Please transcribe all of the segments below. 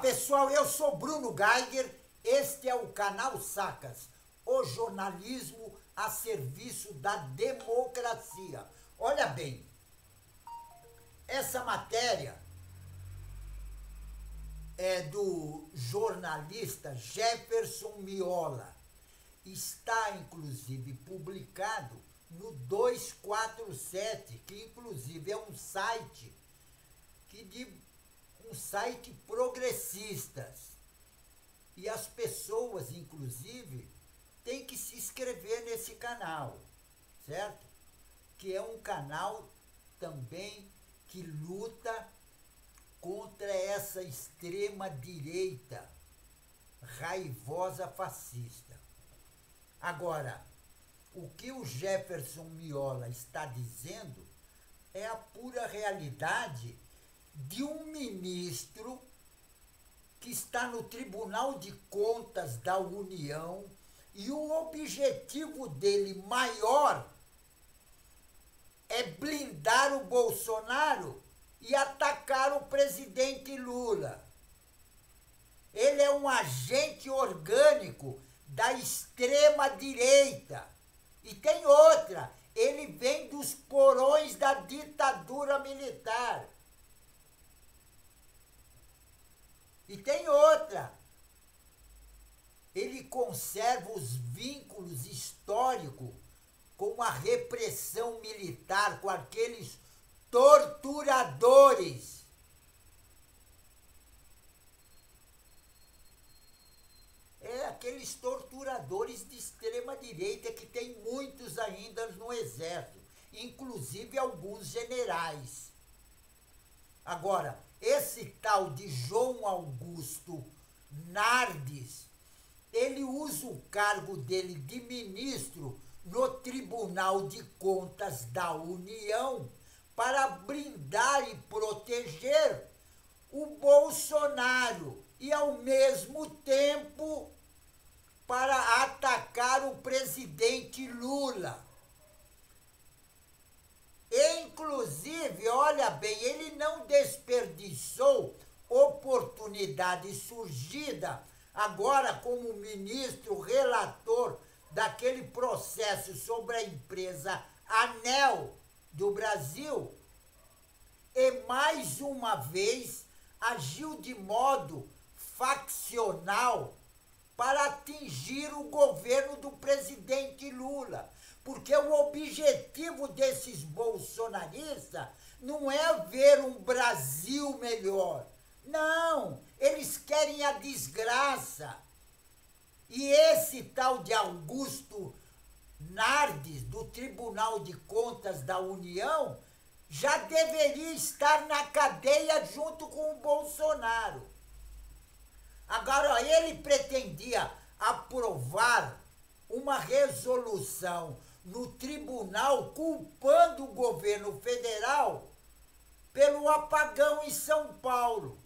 pessoal, eu sou Bruno Geiger, este é o canal Sacas, o jornalismo a serviço da democracia. Olha bem, essa matéria é do jornalista Jefferson Miola, está inclusive publicado no 247, que inclusive é um site progressistas. E as pessoas, inclusive, têm que se inscrever nesse canal, certo? Que é um canal também que luta contra essa extrema-direita raivosa fascista. Agora, o que o Jefferson Miola está dizendo é a pura realidade de um ministro que está no Tribunal de Contas da União e o objetivo dele maior é blindar o Bolsonaro e atacar o presidente Lula. Ele é um agente orgânico da extrema-direita. E tem outra, ele vem dos porões da ditadura militar. E tem outra, ele conserva os vínculos históricos com a repressão militar, com aqueles torturadores. Aqueles torturadores de extrema-direita que tem muitos ainda no exército, inclusive alguns generais. Agora, esse tal de João Augusto Nardes, ele usa o cargo dele de ministro no Tribunal de Contas da União para blindar e proteger o Bolsonaro e, ao mesmo tempo, para atacar o presidente Lula. Inclusive, olha bem, ele não desperdiçou oportunidade surgida agora como ministro relator daquele processo sobre a empresa Anel do Brasil e mais uma vez agiu de modo faccional para atingir o governo do presidente Lula. Porque o objetivo desses bolsonaristas não é ver um Brasil melhor. Não, eles querem a desgraça. E esse tal de Augusto Nardes, do Tribunal de Contas da União, já deveria estar na cadeia junto com o Bolsonaro. Agora, ele pretendia aprovar uma resolução no tribunal culpando o governo federal pelo apagão em São Paulo.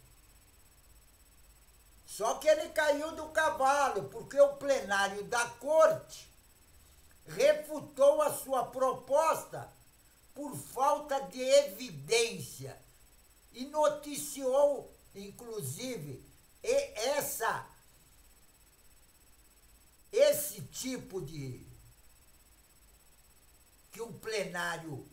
Só que ele caiu do cavalo, porque o plenário da corte refutou a sua proposta por falta de evidência e noticiou, inclusive, esse tipo de que o plenário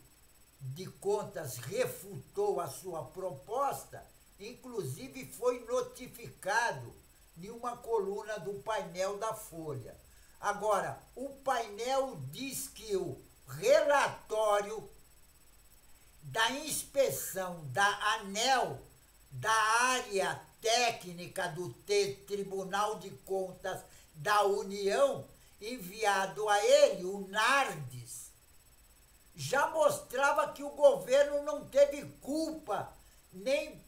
de contas refutou a sua proposta, inclusive foi notificado em uma coluna do painel da Folha. Agora, o painel diz que o relatório da inspeção da ANEEL, da área técnica do Tribunal de Contas da União, enviado a ele, o Nardes, já mostrava que o governo não teve culpa, nem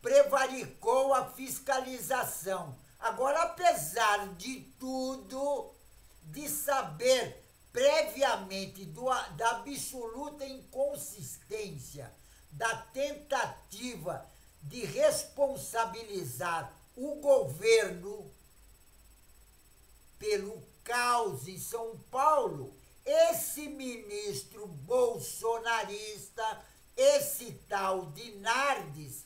prevaricou a fiscalização. Agora, apesar de tudo, de saber previamente da absoluta inconsistência, da tentativa de responsabilizar o governo pelo caos em São Paulo, esse ministro bolsonarista, esse tal de Nardes,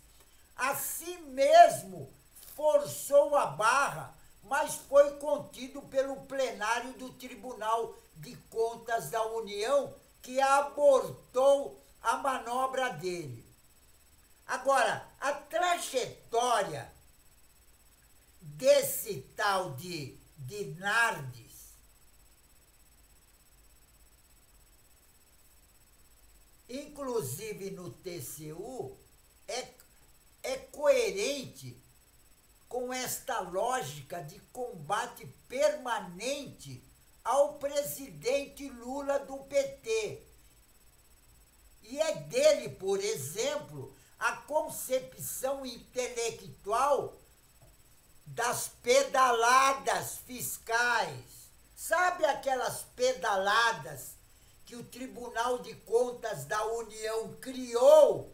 assim mesmo forçou a barra, mas foi contido pelo plenário do Tribunal de Contas da União, que abortou a manobra dele. Agora, a trajetória desse tal de Nardes, inclusive no TCU, é coerente com esta lógica de combate permanente ao presidente Lula do PT. E é dele, por exemplo, a concepção intelectual das pedaladas fiscais. Sabe aquelas pedaladas que o Tribunal de Contas da União criou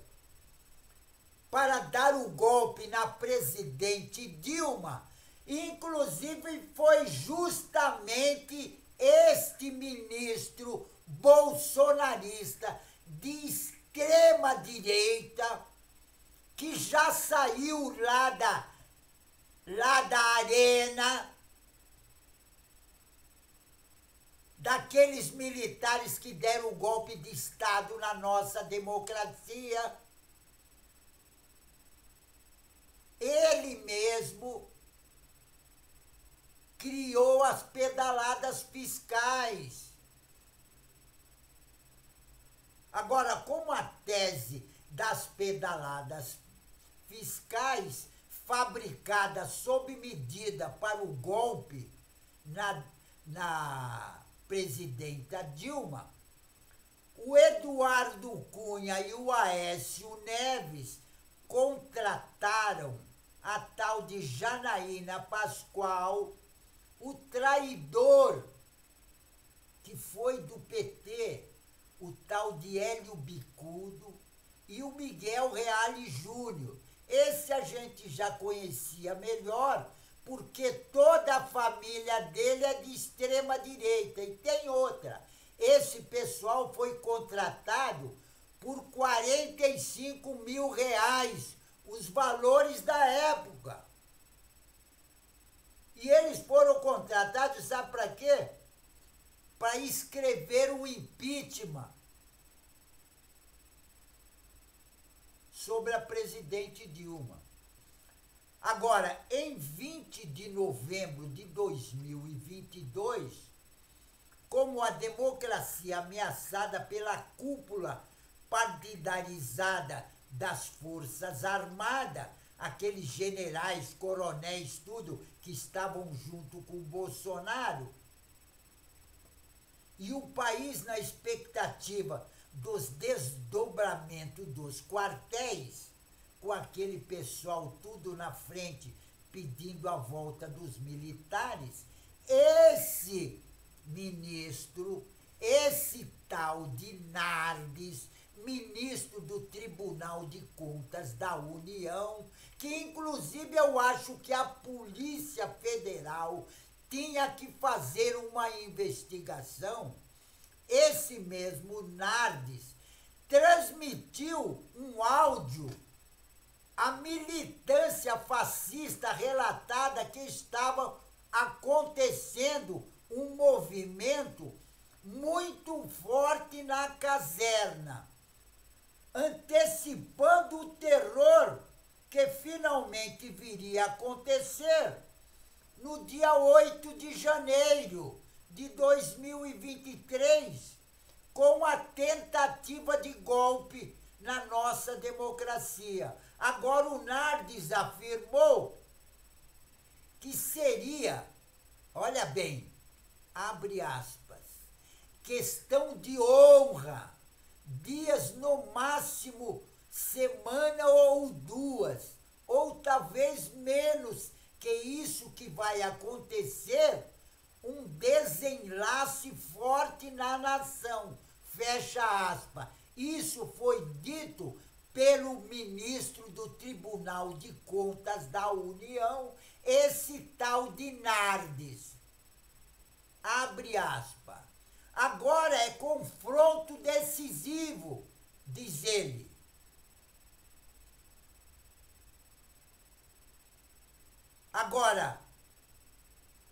para dar o golpe na presidente Dilma? Inclusive foi justamente este ministro bolsonarista de extrema direita que já saiu lá da arena, daqueles militares que deram o golpe de Estado na nossa democracia. Ele mesmo criou as pedaladas fiscais. Agora, como a tese das pedaladas fiscais fabricadas sob medida para o golpe na presidenta Dilma, o Eduardo Cunha e o Aécio Neves contrataram a tal de Janaína Pascoal, o traidor que foi do PT, o tal de Hélio Bicudo, e o Miguel Reale Júnior. Esse a gente já conhecia melhor, porque toda a família dele é de extrema direita. E tem outra, esse pessoal foi contratado por R$45 mil, os valores da época. E eles foram contratados, sabe para quê? Para escrever o impeachment sobre a presidente Dilma. Agora, em 20 de novembro de 2022, como a democracia ameaçada pela cúpula partidarizada das Forças Armadas, aqueles generais, coronéis, tudo, que estavam junto com o Bolsonaro, e o país na expectativa dos desdobramentos dos quartéis, com aquele pessoal tudo na frente pedindo a volta dos militares, esse ministro, esse tal de Nardes, ministro do Tribunal de Contas da União, que inclusive eu acho que a Polícia Federal tinha que fazer uma investigação. Esse mesmo Nardes transmitiu um áudio à militância fascista relatada que estava acontecendo um movimento muito forte na caserna, antecipando o terror que finalmente viria a acontecer no dia 8 de janeiro de 2023, com a tentativa de golpe na nossa democracia. Agora o Nardes afirmou que seria, olha bem, abre aspas, questão de honra, dias no máximo, semana ou duas, ou talvez menos que isso que vai acontecer, um desenlace forte na nação, fecha aspas. Isso foi dito pelo ministro do Tribunal de Contas da União, esse tal de Nardes. Abre aspas. Agora é confronto decisivo, diz ele. Agora,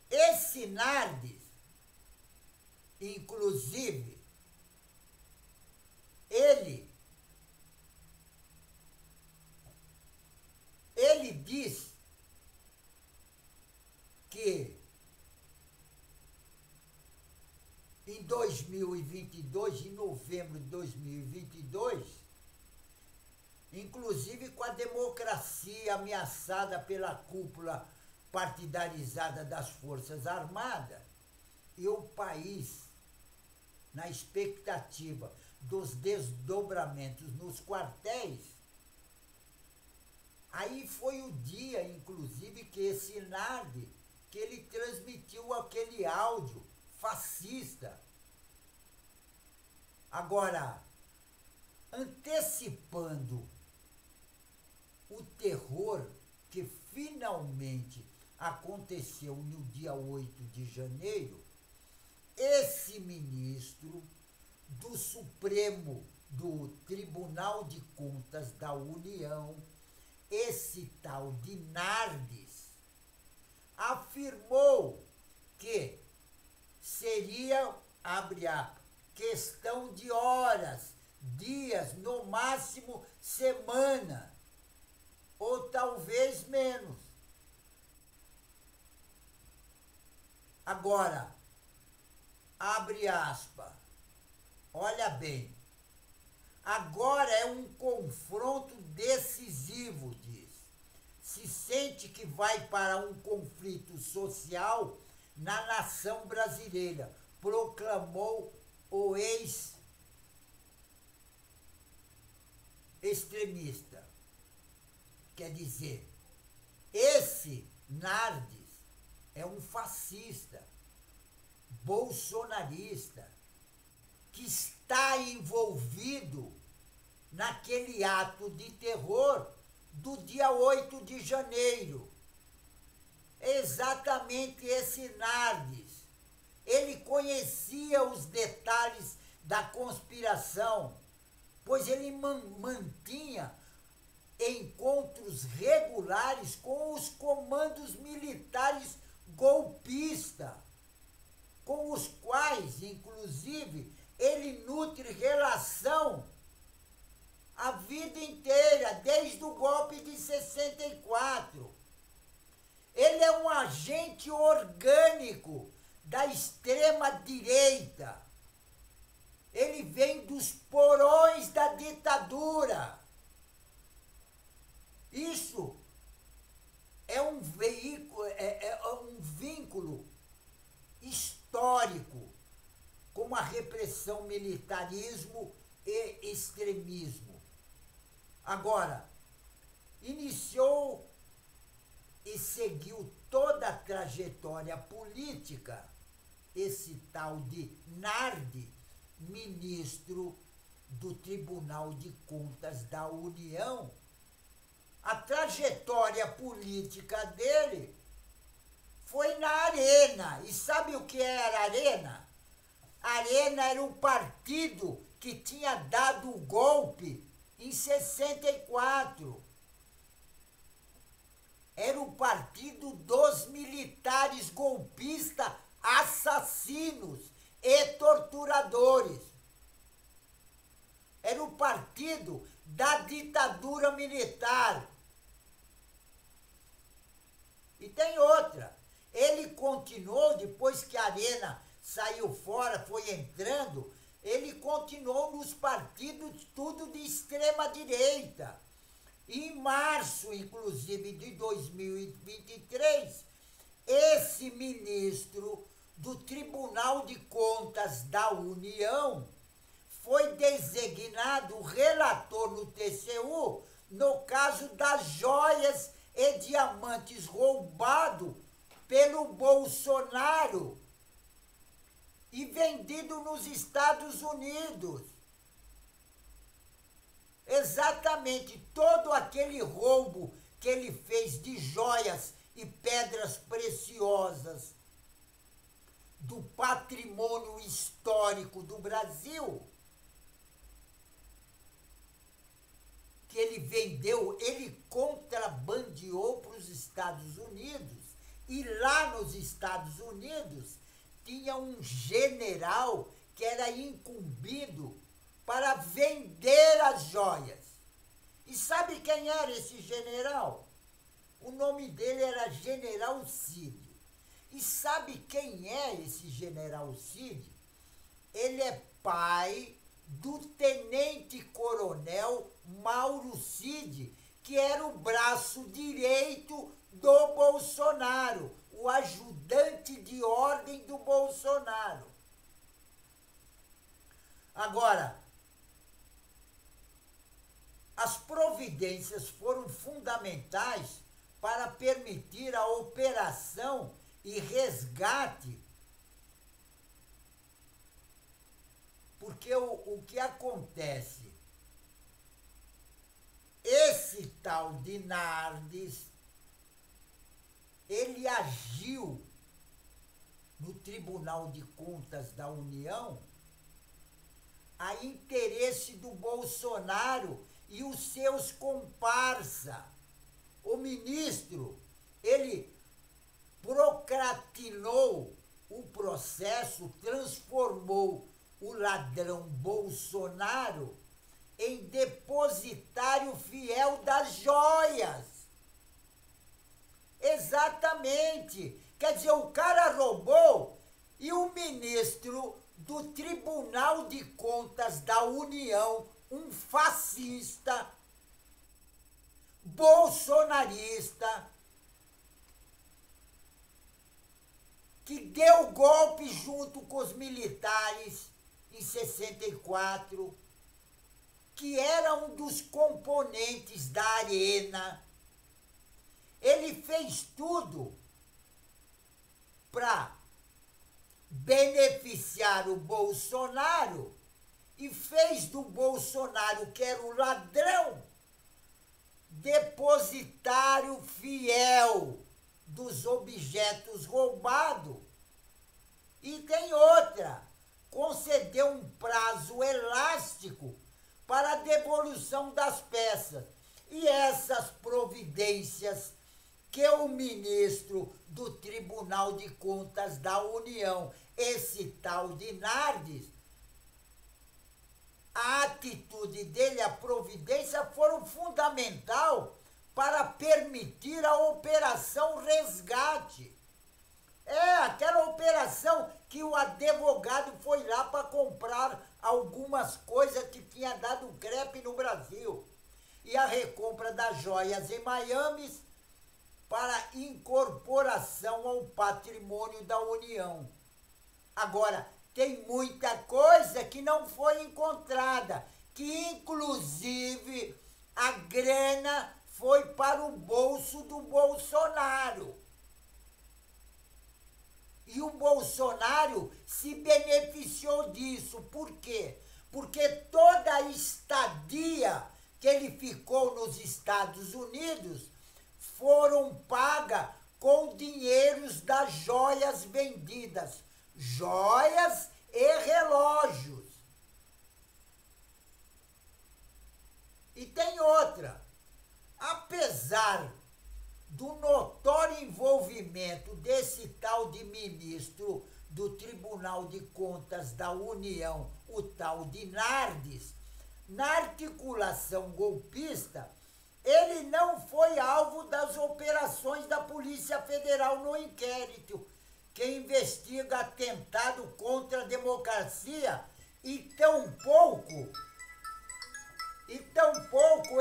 esse Nardes, inclusive, ele diz que em 2022, em novembro de 2022, inclusive com a democracia ameaçada pela cúpula partidarizada das Forças Armadas, e o país, na expectativa dos desdobramentos nos quartéis, aí foi o dia, inclusive, que esse Nardes, que ele transmitiu aquele áudio fascista. Agora, antecipando o terror que finalmente aconteceu no dia 8 de janeiro, esse ministro do Supremo do Tribunal de Contas da União, esse tal de Nardes, afirmou que seria, abre aspas, questão de horas, dias, no máximo semana, ou talvez menos. Agora, abre aspas, olha bem, agora é um confronto decisivo, diz. Se sente que vai para um conflito social na nação brasileira, proclamou o ex-extremista. Quer dizer, esse Nardes é um fascista, bolsonarista, que está envolvido naquele ato de terror do dia 8 de janeiro. Exatamente esse Nardes. Ele conhecia os detalhes da conspiração, pois ele mantinha encontros regulares com os comandos militares golpistas, com os quais, inclusive, ele nutre relação a vida inteira, desde o golpe de 64. Ele é um agente orgânico da extrema-direita. Ele vem dos porões da ditadura. Isso é um veículo, é um vínculo histórico com a repressão, militarismo e extremismo. Agora, iniciou e seguiu toda a trajetória política esse tal de Nardes, ministro do Tribunal de Contas da União. A trajetória política dele foi na Arena. E sabe o que era a Arena? A Arena era o partido que tinha dado o golpe em 64. Era o partido dos militares golpistas, assassinos e torturadores. Era o partido da ditadura militar. E tem outra. Ele continuou, depois que a Arena saiu fora, foi entrando, ele continuou nos partidos tudo de extrema-direita. Em março, inclusive, de 2023, esse ministro do Tribunal de Contas da União foi designado relator no TCU no caso das joias e diamantes roubados pelo Bolsonaro e vendido nos Estados Unidos. Exatamente todo aquele roubo que ele fez de joias e pedras preciosas do patrimônio histórico do Brasil, que ele vendeu, ele contrabandeou para os Estados Estados Unidos, e lá nos Estados Unidos tinha um general que era incumbido para vender as joias. E sabe quem era esse general? O nome dele era General Cid. E sabe quem é esse General Cid? Ele é pai do tenente-coronel Mauro Cid, que era o braço direito do Bolsonaro, o ajudante de ordem do Bolsonaro. Agora, as providências foram fundamentais para permitir a operação e resgate, porque o que acontece? Esse tal de Nardes, ele agiu no Tribunal de Contas da União a interesse do Bolsonaro e os seus comparsa. O ministro, ele procratinou o processo, transformou o ladrão Bolsonaro em depositário fiel das joias. Exatamente. Quer dizer, o cara roubou e o ministro do Tribunal de Contas da União, um fascista, bolsonarista, que deu golpe junto com os militares em 64, que era um dos componentes da Arena. Ele fez tudo para beneficiar o Bolsonaro e fez do Bolsonaro, que era o ladrão, depositário fiel dos objetos roubados. E tem outra, concedeu um prazo elástico para a devolução das peças. E essas providências que o ministro do Tribunal de Contas da União, esse tal de Nardes, a atitude dele, a providência, foram fundamental para permitir a Operação Resgate. É aquela operação que o advogado foi lá para comprar algumas coisas que tinha dado crepe no Brasil. E a recompra das joias em Miami para incorporação ao patrimônio da União. Agora, tem muita coisa que não foi encontrada, que inclusive a grana foi para o bolso do Bolsonaro. E o Bolsonaro se beneficiou disso. Por quê? Porque toda a estadia que ele ficou nos Estados Unidos foram pagas com dinheiros das joias vendidas. Joias e relógios. E tem outra. Apesar do notório envolvimento desse tal de ministro do Tribunal de Contas da União, o tal de Nardes, na articulação golpista, ele não foi alvo das operações da Polícia Federal no inquérito, que investiga atentado contra a democracia, e tampouco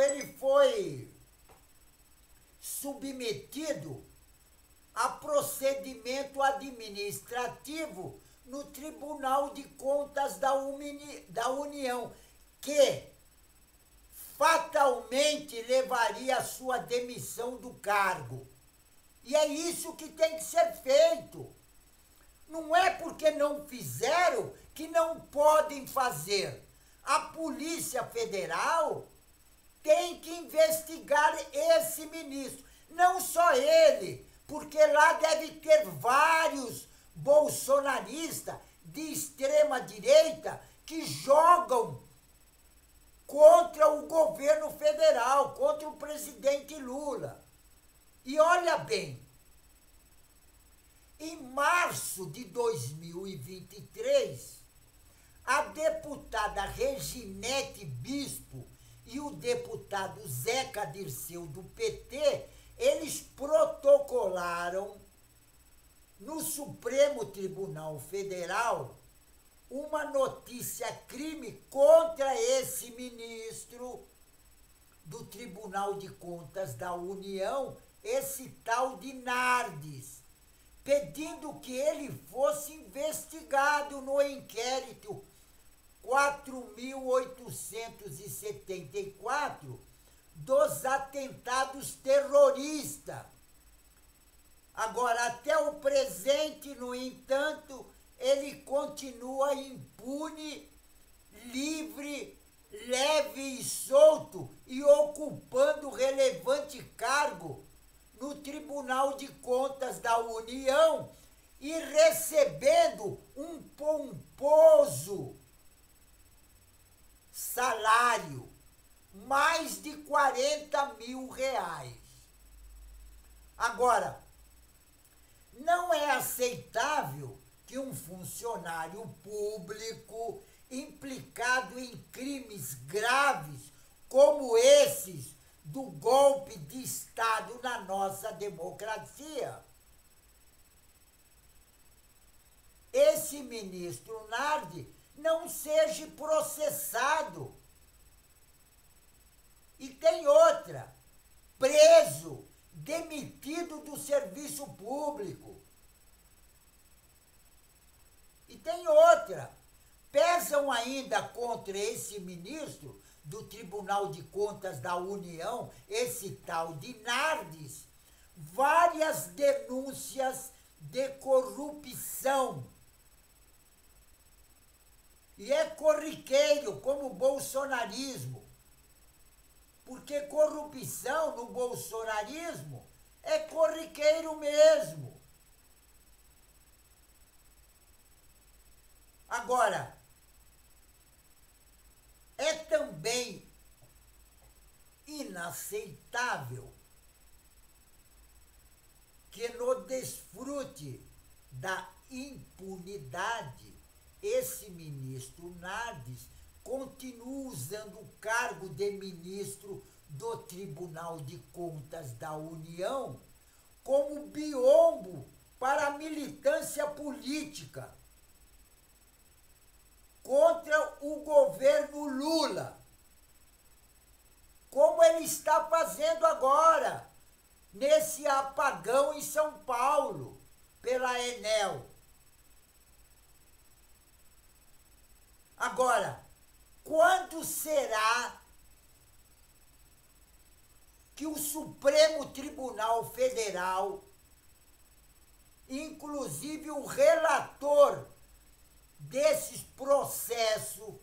ele foi submetido a procedimento administrativo no Tribunal de Contas da União, que fatalmente levaria à sua demissão do cargo. E é isso que tem que ser feito. Não é porque não fizeram que não podem fazer. A Polícia Federal tem que investigar esse ministro. Não só ele, porque lá deve ter vários bolsonaristas de extrema direita que jogam contra o governo federal, contra o presidente Lula. E olha bem, em março de 2023, a deputada Reginete Bispo e o deputado Zeca Dirceu, do PT, eles protocolaram no Supremo Tribunal Federal uma notícia-crime contra esse ministro do Tribunal de Contas da União, esse tal de Nardes, pedindo que ele fosse investigado no inquérito 4.874 dos atentados terroristas. Agora, até o presente, no entanto, ele continua impune, livre, leve e solto e ocupando relevante cargo no Tribunal de Contas da União e recebendo um pomposo salário, mais de 40 mil reais. Agora, não é aceitável que um funcionário público implicado em crimes graves como esses do golpe de Estado na nossa democracia, esse ministro Nardes não seja processado. E tem outra, preso, demitido do serviço público. E tem outra, pesam ainda contra esse ministro do Tribunal de Contas da União, esse tal de Nardes, várias denúncias de corrupção. E é corriqueiro, como o bolsonarismo, porque corrupção no bolsonarismo é corriqueiro mesmo. Agora, é também inaceitável que no desfrute da impunidade, esse ministro Nardes continua usando o cargo de ministro do Tribunal de Contas da União como biombo para a militância política contra o governo Lula, como ele está fazendo agora, nesse apagão em São Paulo, pela Enel. Agora, quando será que o Supremo Tribunal Federal, inclusive o relator desses processos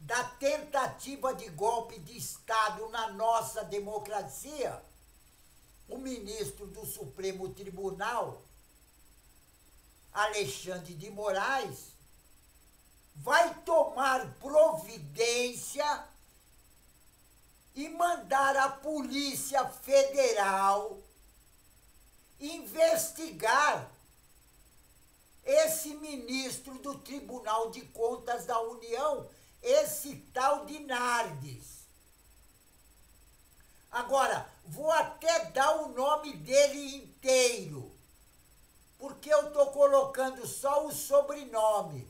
da tentativa de golpe de Estado na nossa democracia, o ministro do Supremo Tribunal, Alexandre de Moraes, vai tomar providência e mandar a Polícia Federal investigar esse ministro do Tribunal de Contas da União, esse tal de Nardes. Agora, vou até dar o nome dele inteiro, porque eu estou colocando só o sobrenome.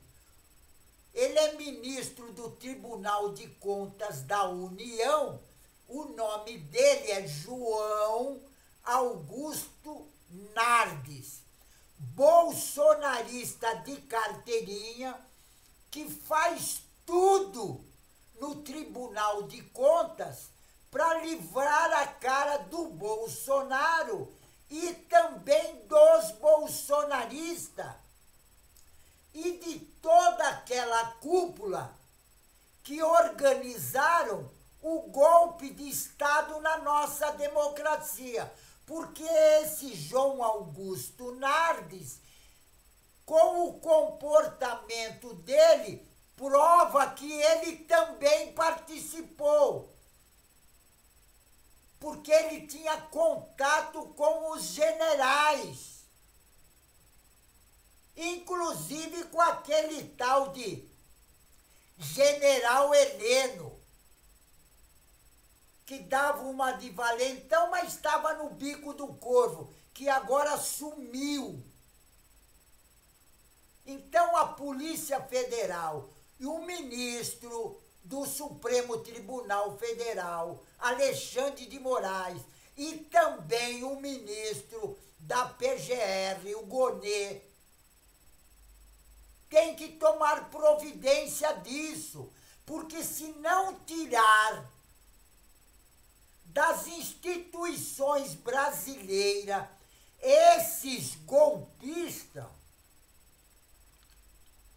Ele é ministro do Tribunal de Contas da União, o nome dele é João Augusto Nardes, bolsonarista de carteirinha, que faz tudo no Tribunal de Contas para livrar a cara do Bolsonaro e também dos bolsonaristas e de toda aquela cúpula que organizaram o golpe de Estado na nossa democracia. Porque esse João Augusto Nardes, com o comportamento dele, prova que ele também participou. porque ele tinha contato com os generais, inclusive com aquele tal de General Heleno, que dava uma de valentão, mas estava no bico do corvo, que agora sumiu. Então a Polícia Federal e o ministro do Supremo Tribunal Federal, Alexandre de Moraes, e também o ministro da PGR, o Gonê, tem que tomar providência disso, porque se não tirar das instituições brasileiras esses golpistas,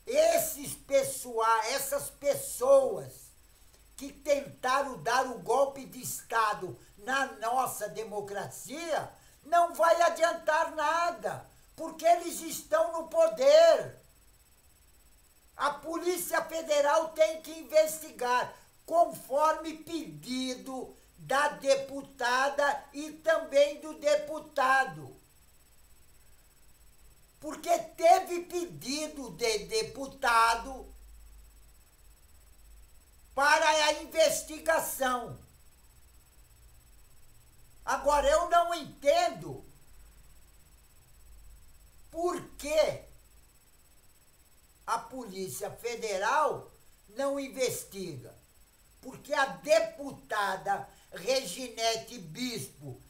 essas pessoas que tentaram dar o golpe de Estado na nossa democracia, não vai adiantar nada, porque eles estão no poder. A Polícia Federal tem que investigar, conforme pedido da deputada e também do deputado. Porque teve pedido de deputado para a investigação. Agora, eu não entendo por que a Polícia Federal não investiga. Porque a deputada Reginete Bispo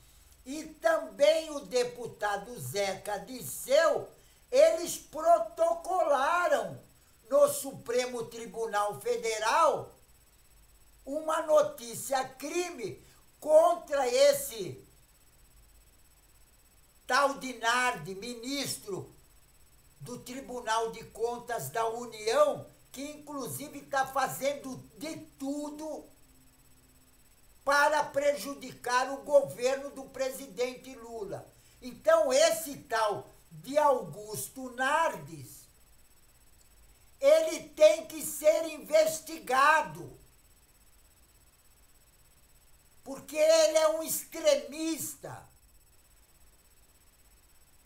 e também o deputado Zeca Disseu, eles protocolaram no Supremo Tribunal Federal uma notícia-crime contra esse tal de Nardi, ministro do Tribunal de Contas da União, que inclusive está fazendo de tudo para prejudicar o governo do presidente Lula. Então, esse tal de Augusto Nardes, ele tem que ser investigado, porque ele é um extremista.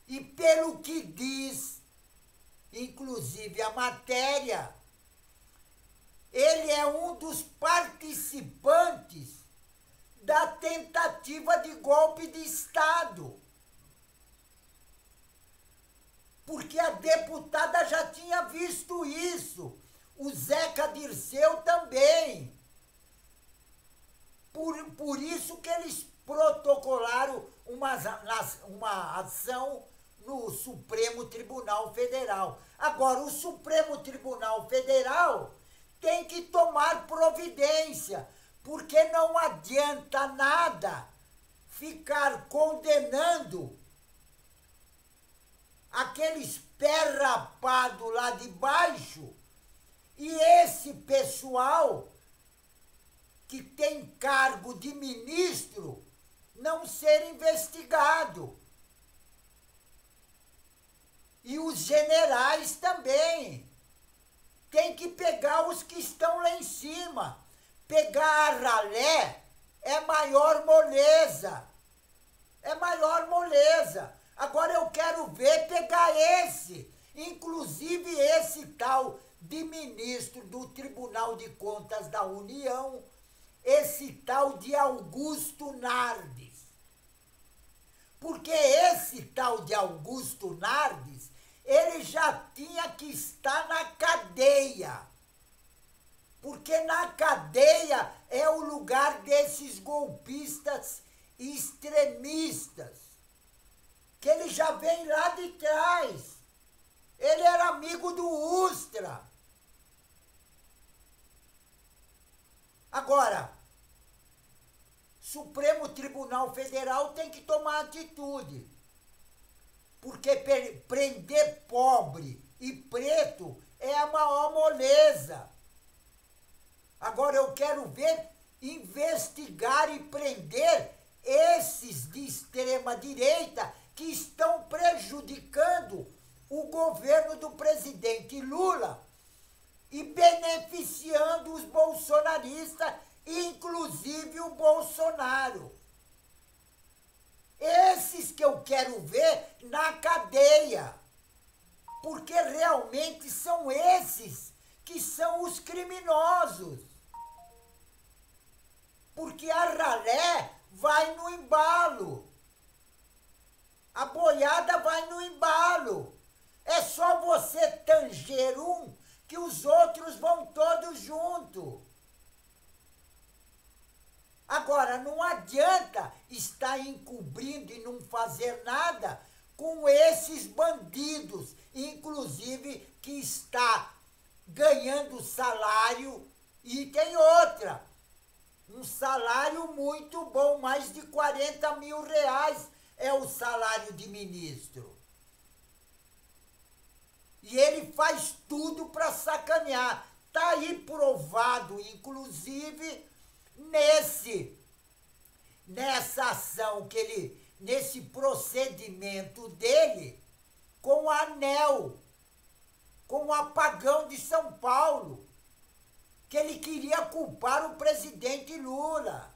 E pelo que diz, inclusive a matéria, ele é um dos participantes da tentativa de golpe de Estado. Porque a deputada já tinha visto isso, o Zeca Dirceu também. Por isso que eles protocolaram uma ação no Supremo Tribunal Federal. Agora, o Supremo Tribunal Federal tem que tomar providência, porque não adianta nada ficar condenando aqueles pé rapado lá de baixo e esse pessoal que tem cargo de ministro não ser investigado. E os generais também. Tem que pegar os que estão lá em cima. Pegar a ralé é maior moleza. É maior moleza. Agora eu quero ver pegar esse. Inclusive esse tal de ministro do Tribunal de Contas da União, esse tal de Augusto Nardes. Porque esse tal de Augusto Nardes, ele já tinha que estar na cadeia. Porque na cadeia é o lugar desses golpistas extremistas, que ele já vem lá de trás. Ele era amigo do Ustra. Agora, Supremo Tribunal Federal tem que tomar atitude. Porque prender pobre e preto é a maior moleza. Agora eu quero ver investigar e prender esses de extrema direita que estão prejudicando o governo do presidente Lula e beneficiando os bolsonaristas, inclusive o Bolsonaro. Esses que eu quero ver na cadeia. Porque realmente são esses que são os criminosos. Porque a ralé vai no embalo. A boiada vai no embalo. É só você tanger um que os outros vão todos junto. Agora, não adianta estar encobrindo e não fazer nada com esses bandidos, inclusive que está ganhando salário. E tem outra, um salário muito bom, mais de 40 mil reais é o salário de ministro. E ele faz tudo para sacanear. Está aí provado, inclusive, nessa ação que ele, nesse procedimento dele, com o ANEEL, com o apagão de São Paulo, que ele queria culpar o presidente Lula.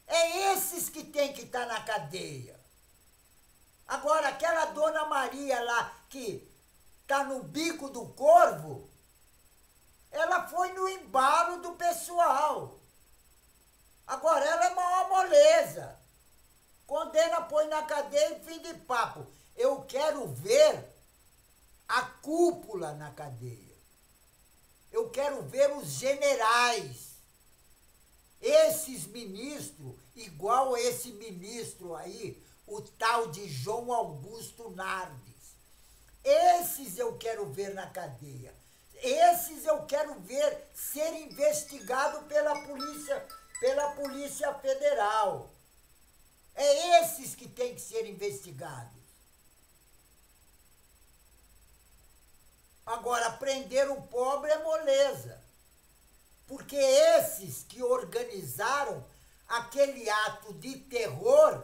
É esses que tem que estar na cadeia. Agora, aquela dona Maria lá que está no bico do corvo, ela foi no embalo do pessoal. Agora, ela é maior moleza. Condena, põe na cadeia e fim de papo. Eu quero ver a cúpula na cadeia. Eu quero ver os generais. Esses ministros, igual esse ministro aí, o tal de João Augusto Nardes. Esses eu quero ver na cadeia. Esses eu quero ver ser investigado pela Polícia Federal. É esses que têm que ser investigados. Agora, prender o pobre é moleza. Porque esses que organizaram aquele ato de terror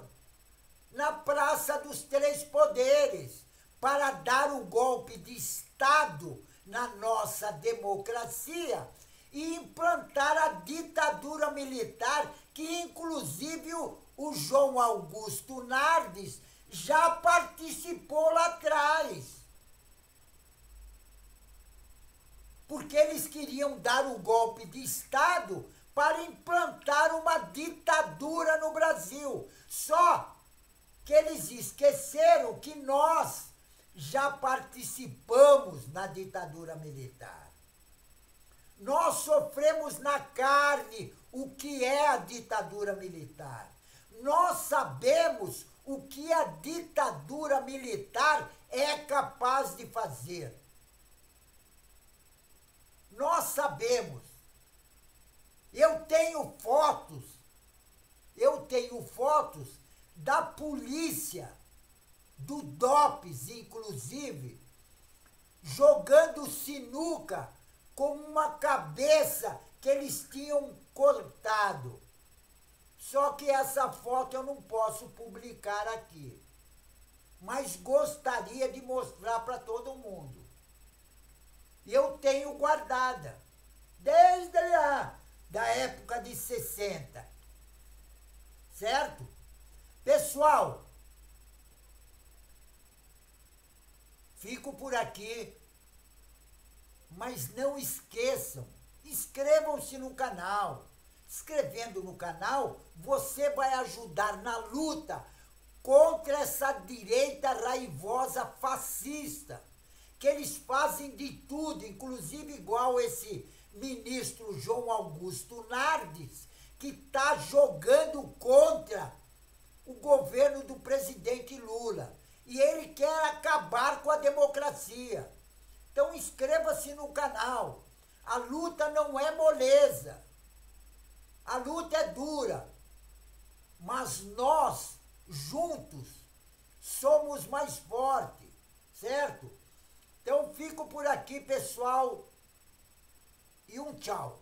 na Praça dos Três Poderes para dar o golpe de Estado na nossa democracia e implantar a ditadura militar, que inclusive o João Augusto Nardes já participou lá atrás. Porque eles queriam dar o golpe de Estado para implantar uma ditadura no Brasil. Só que eles esqueceram que nós já participamos na ditadura militar. Nós sofremos na carne o que é a ditadura militar. Nós sabemos o que a ditadura militar é capaz de fazer. Nós sabemos. Eu tenho fotos da polícia, do DOPS, inclusive, jogando sinuca com uma cabeça que eles tinham cortado. Só que essa foto eu não posso publicar aqui. Mas gostaria de mostrar para todo mundo. E eu tenho guardada, desde lá, da época de 60. Certo? Pessoal, fico por aqui, mas não esqueçam, inscrevam-se no canal. Inscrevendo no canal, você vai ajudar na luta contra essa direita raivosa fascista, que eles fazem de tudo, inclusive igual esse ministro João Augusto Nardes, que está jogando contra o governo do presidente Lula. E ele quer acabar com a democracia. Então inscreva-se no canal. A luta não é moleza. A luta é dura. Mas nós, juntos, somos mais fortes, certo? Então fico por aqui, pessoal, e um tchau.